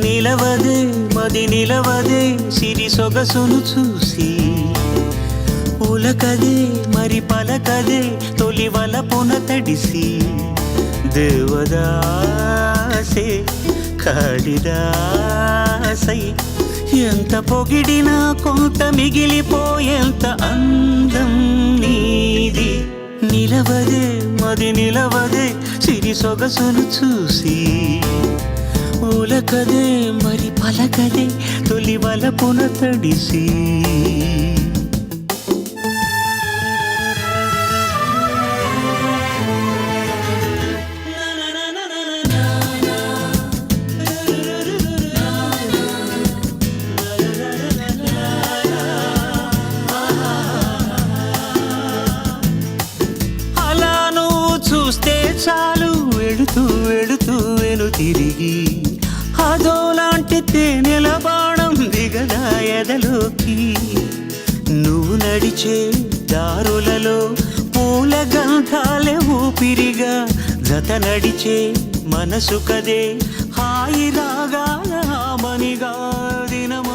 నిలవదే మది నిలవదే సిరి సొగసును చూసి ఉలకదే మరి పలకదే తొలి వలపున తడిసి దేవదాసే కాళిదాసై ఎంత పొగిడినా కొంత మిగిలిపోయేంత అందం నీది నిలవదే మది నిలవదే సిరి సొగసును చూసి ఉలకదే మరి పలకదే తొలి వలపున తడిసి చూస్తే చాలు వెళుతూ వెళుతూ వెను తిరిగి అదోలాంటి తేనెల బాణం దిగదా ఎదలోకి నువ్వు నడిచే దారులలో పూల గంధాలే ఊపిరిగా జత నడిచే మనసు కదే హాయి రాగాల మనిగా దినము